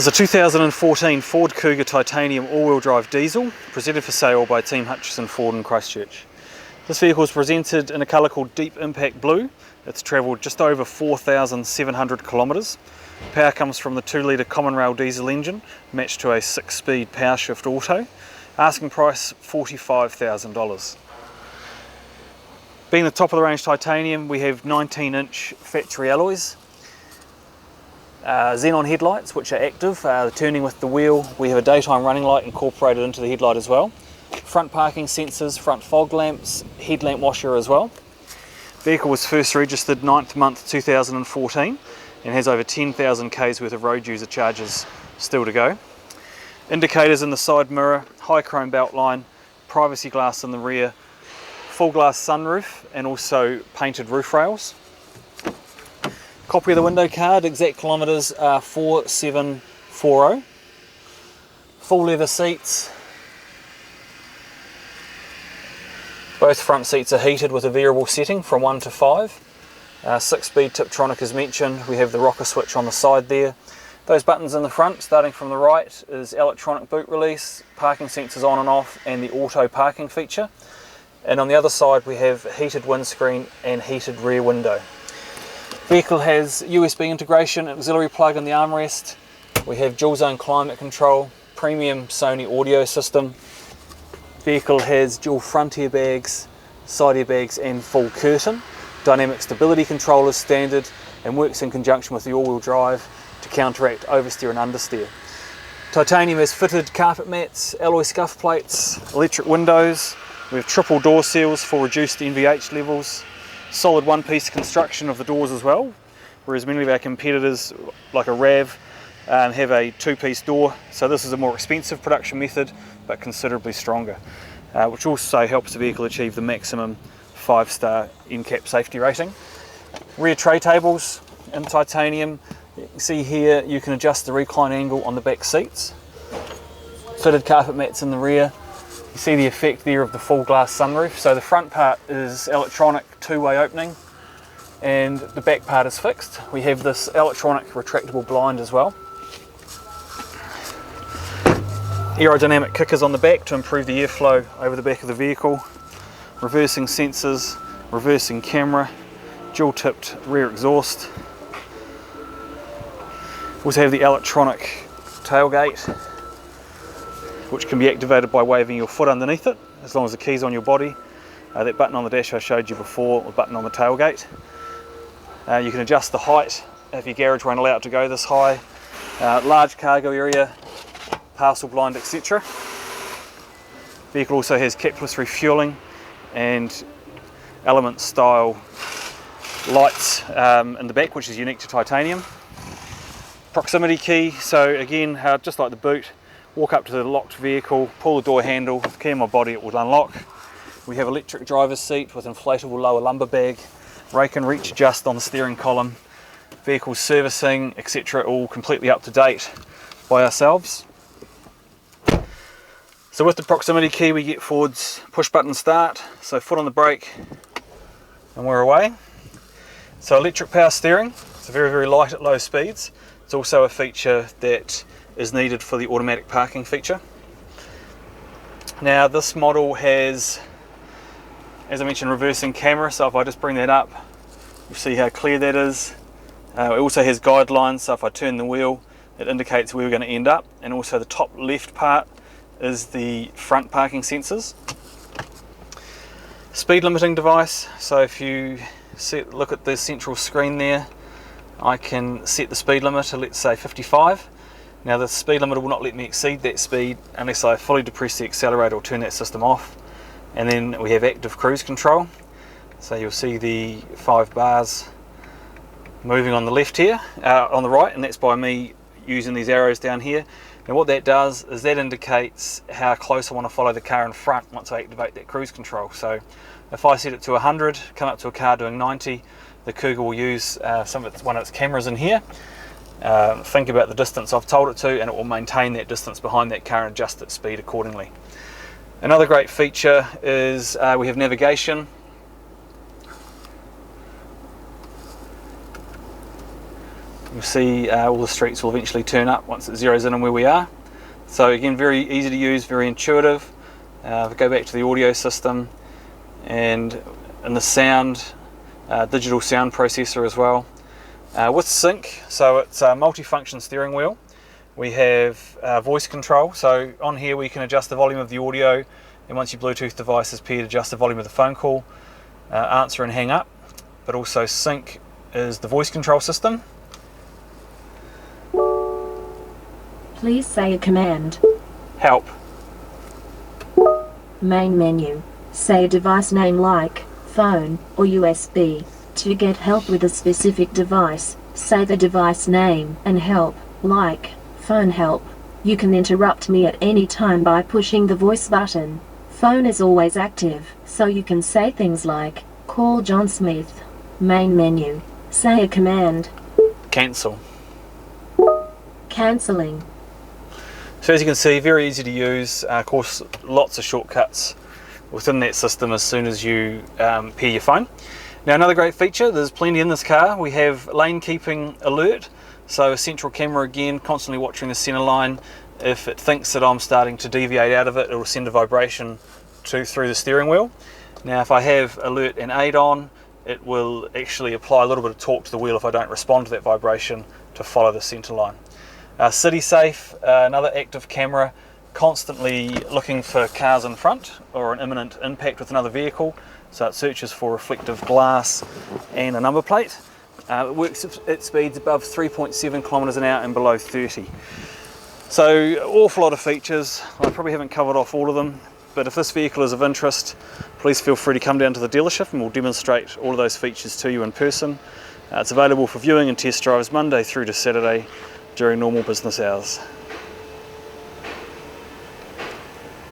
This is a 2014 Ford Kuga titanium all-wheel drive diesel, presented for sale by Team Hutchinson Ford in Christchurch. This vehicle is presented in a colour called Deep Impact Blue. It's travelled just over 4,700 kilometres. Power comes from the 2-litre common rail diesel engine, matched to a 6-speed power shift auto. Asking price $45,000. Being the top of the range titanium, we have 19-inch factory alloys. Xenon headlights, which are active, turning with the wheel. We have a daytime running light incorporated into the headlight as well. Front parking sensors, front fog lamps, headlamp washer as well. Vehicle was first registered 9th month 2014 and has over 10,000 k's worth of road user charges still to go. Indicators in the side mirror, high chrome belt line, privacy glass in the rear, full glass sunroof and also painted roof rails. Copy of the window card, exact kilometres are 4740. Full leather seats. Both front seats are heated with a variable setting from 1 to 5. 6-speed Tiptronic as mentioned. We have the rocker switch on the side there. Those buttons in the front, starting from the right, is electronic boot release, parking sensors on and off, and the auto parking feature. And on the other side we have heated windscreen and heated rear window. Vehicle has USB integration, auxiliary plug in the armrest. We have dual zone climate control, premium Sony audio system. Vehicle has dual front airbags, side airbags and full curtain. Dynamic stability control is standard and works in conjunction with the all-wheel drive to counteract oversteer and understeer. Titanium has fitted carpet mats, alloy scuff plates, electric windows. We have triple door seals for reduced NVH levels. Solid one-piece construction of the doors as well, whereas many of our competitors, like a RAV, have a two-piece door. So this is a more expensive production method, but considerably stronger, which also helps the vehicle achieve the maximum 5-star NCAP safety rating. Rear tray tables in titanium. You can see here you can adjust the recline angle on the back seats. Fitted carpet mats in the rear. You see the effect there of the full glass sunroof. So the front part is electronic two-way opening and the back part is fixed. We have this electronic retractable blind as well. Aerodynamic kickers on the back to improve the airflow over the back of the vehicle. Reversing sensors, reversing camera, dual tipped rear exhaust. Also have the electronic tailgate, which can be activated by waving your foot underneath it, as long as the key's on your body. That button on the dash I showed you before, or button on the tailgate. You can adjust the height if your garage won't allow it to go this high. Large cargo area, parcel blind, etc. Vehicle also has capless refueling and element style lights in the back, which is unique to titanium. Proximity key, so again, just like the boot, walk up to the locked vehicle, pull the door handle, key on my body, it will unlock. We have electric driver's seat with inflatable lower lumbar bag, rake and reach adjust on the steering column, vehicle servicing, etc. all completely up to date by ourselves. So with the proximity key we get forwards push button start, so foot on the brake and we're away. So electric power steering, it's very, very light at low speeds. It's also a feature that is needed for the automatic parking feature. Now this model has, as I mentioned, reversing camera, so if I just bring that up, you'll see how clear that is. It also has guidelines, so if I turn the wheel, it indicates where we're going to end up, and also the top left part is the front parking sensors. Speed limiting device, so if you look at the central screen there, I can set the speed limit to, let's say, 55. Now the speed limiter will not let me exceed that speed unless I fully depress the accelerator or turn that system off. And then we have active cruise control. So you'll see the 5 bars moving on the left here, on the right, and that's by me using these arrows down here. And what that does is that indicates how close I want to follow the car in front once I activate that cruise control. So if I set it to 100, come up to a car doing 90, the Kuga will use one of its cameras in here. Think about the distance I've told it to, and it will maintain that distance behind that car and adjust its speed accordingly. Another great feature is we have navigation. You'll see all the streets will eventually turn up once it zeroes in on where we are. So again, very easy to use, very intuitive. If we go back to the audio system, and in the sound, digital sound processor as well. With sync, so it's a multifunction steering wheel. We have voice control, so on here we can adjust the volume of the audio, and once your Bluetooth device is paired, adjust the volume of the phone call, answer and hang up. But also sync is the voice control system. Please say a command. Help. Main menu. Say a device name like phone or USB. To get help with a specific device, say the device name and help, like phone help. You can interrupt me at any time by pushing the voice button. Phone is always active, so you can say things like call John Smith. Main menu. Say a command. Cancel. Cancelling. So as you can see, very easy to use. Of course, lots of shortcuts within that system as soon as you pair your phone. Now another great feature, there's plenty in this car. We have lane keeping alert, so a central camera again, constantly watching the centre line. If it thinks that I'm starting to deviate out of it, it will send a vibration through the steering wheel. Now if I have alert and aid on, it will actually apply a little bit of torque to the wheel if I don't respond to that vibration to follow the centre line. City safe, another active camera, constantly looking for cars in front or an imminent impact with another vehicle. So it searches for reflective glass and a number plate. It works at speeds above 3.7 kilometres an hour and below 30. So awful lot of features. I probably haven't covered off all of them, but if this vehicle is of interest, please feel free to come down to the dealership and we'll demonstrate all of those features to you in person. It's available for viewing and test drives Monday through to Saturday during normal business hours.